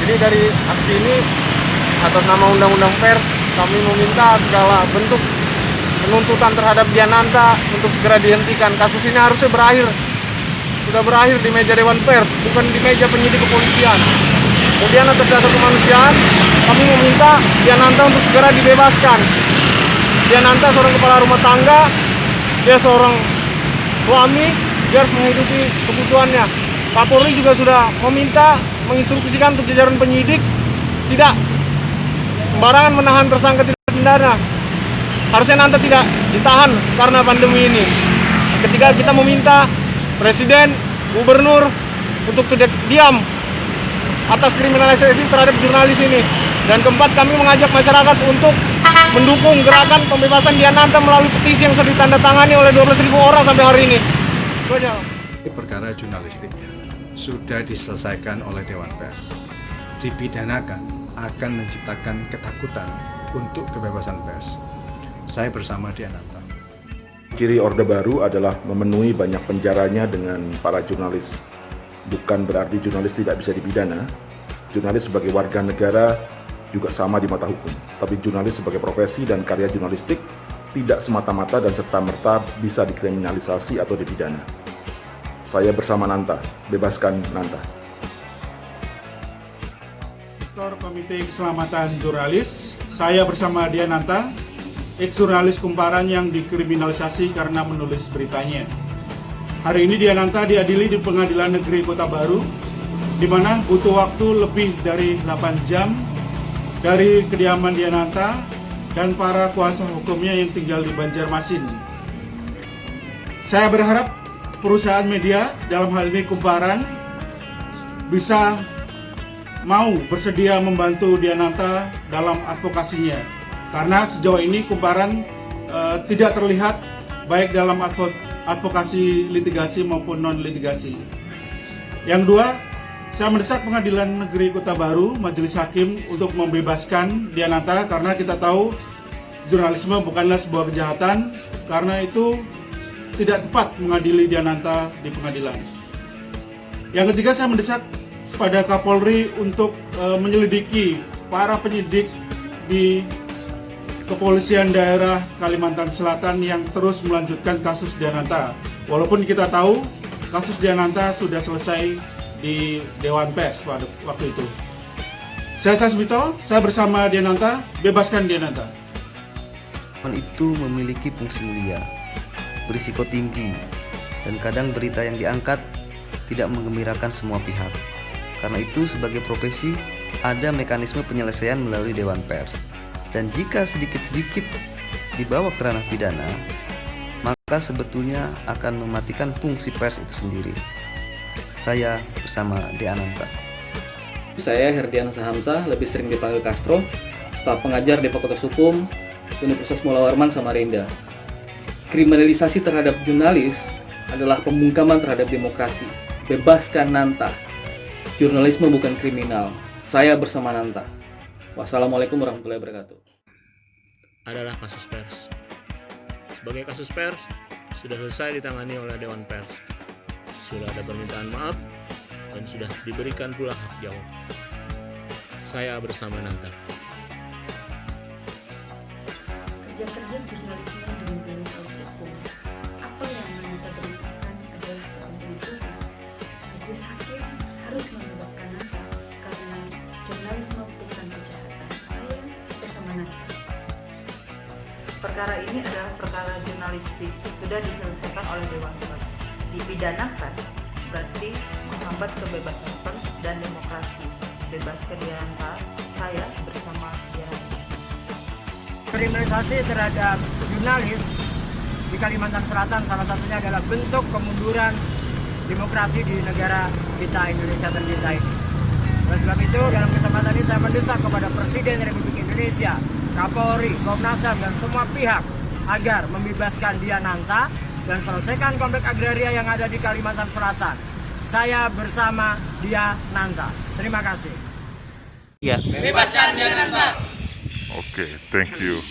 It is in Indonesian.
Jadi dari aksi ini atas nama Undang-Undang Pers kami meminta segala bentuk penuntutan terhadap Diananta untuk segera dihentikan. Kasus ini harusnya sudah berakhir di meja Dewan Pers, bukan di meja penyidik kepolisian. Kemudian atas dasar kemanusiaan kami meminta Diananta untuk segera dibebaskan. Diananta seorang kepala rumah tangga, dia seorang suami, dia harus menghidupi kebutuhannya. Kapolri juga sudah menginstruksikan untuk jajaran penyidik tidak sembarangan menahan tersangka tidak pidana. Harusnya Nanta tidak ditahan karena pandemi ini. Ketiga, kita meminta Presiden, Gubernur untuk tidak diam atas kriminalisasi terhadap jurnalis ini. Dan keempat, kami mengajak masyarakat untuk mendukung gerakan pembebasan Diananta melalui petisi yang sudah ditandatangani oleh 12.000 orang sampai hari ini. Itu aja. Perkara jurnalistik sudah diselesaikan oleh Dewan Pers. Dipidanakan akan menciptakan ketakutan untuk kebebasan pers. Saya bersama Diananta. Ciri Orde Baru adalah memenuhi banyak penjaranya dengan para jurnalis. Bukan berarti jurnalis tidak bisa dipidana. Jurnalis sebagai warga negara juga sama di mata hukum. Tapi jurnalis sebagai profesi dan karya jurnalistik tidak semata-mata dan serta-merta bisa dikriminalisasi atau dipidana. Saya bersama Nanta, bebaskan Nanta. Ketua Komite Keselamatan Jurnalis, saya bersama Diananta, ex-jurnalis Kumparan yang dikriminalisasi karena menulis beritanya. Hari ini Diananta diadili di Pengadilan Negeri Kota Baru, di mana butuh waktu lebih dari 8 jam dari kediaman Diananta dan para kuasa hukumnya yang tinggal di Banjarmasin. Saya berharap perusahaan media, dalam hal ini Kumparan, bisa mau bersedia membantu Diananta dalam advokasinya. Karena sejauh ini Kumparan tidak terlihat baik dalam advokasi litigasi maupun non-litigasi. Yang dua, saya mendesak Pengadilan Negeri Kota Baru, Majelis Hakim untuk membebaskan Diananta karena kita tahu jurnalisme bukanlah sebuah kejahatan, karena itu tidak tepat mengadili Diananta di pengadilan. Yang ketiga, saya mendesak pada Kapolri untuk menyelidiki para penyidik di Kepolisian Daerah Kalimantan Selatan yang terus melanjutkan kasus Diananta. Walaupun kita tahu kasus Diananta sudah selesai di Dewan Pers pada waktu itu. Saya Sasmito, saya bersama Diananta, bebaskan Diananta. Itu memiliki fungsi mulia, berisiko tinggi, dan kadang berita yang diangkat tidak menggembirakan semua pihak. Karena itu sebagai profesi ada mekanisme penyelesaian melalui Dewan Pers. Dan jika sedikit-sedikit dibawa ke ranah pidana, maka sebetulnya akan mematikan fungsi pers itu sendiri. Saya bersama Diananta. Saya Herdian Sahamsah, lebih sering dipanggil Castro, staf pengajar di Fakultas Hukum Universitas Mula Warman Samarinda. Kriminalisasi terhadap jurnalis adalah pembungkaman terhadap demokrasi. Bebaskan Nanta. Jurnalisme bukan kriminal. Saya bersama Nanta. Wassalamualaikum warahmatullahi wabarakatuh. Adalah kasus pers. Sebagai kasus pers, sudah selesai ditangani oleh Dewan Pers. Sudah ada permintaan maaf dan sudah diberikan pula hak jawab. Saya bersama Nanta. Kerja-kerja jurnalisme dengan hukum. Apa yang Nanta beritakan adalah kepentingan publik. Majelis Hakim harus membebaskan Nanta karena jurnalisme bukan kejahatan. Saya bersama Nanta. Perkara ini adalah perkara jurnalistik, sudah diselesaikan oleh Dewan Pers. Dipidanakan berarti menghambat kebebasan pers dan demokrasi. Bebaskan Diananta, saya bersama Diananta. Kriminalisasi terhadap jurnalis di Kalimantan Selatan salah satunya adalah bentuk kemunduran demokrasi di negara kita Indonesia tercinta ini. Oleh sebab itu, dalam kesempatan ini saya mendesak kepada Presiden Republik Indonesia, Kapolri, Komnas HAM, dan semua pihak agar membebaskan Diananta dan selesaikan konflik agraria yang ada di Kalimantan Selatan. Saya bersama Diananta. Terima kasih. Ya. Bebaskan Diananta. Oke, thank you.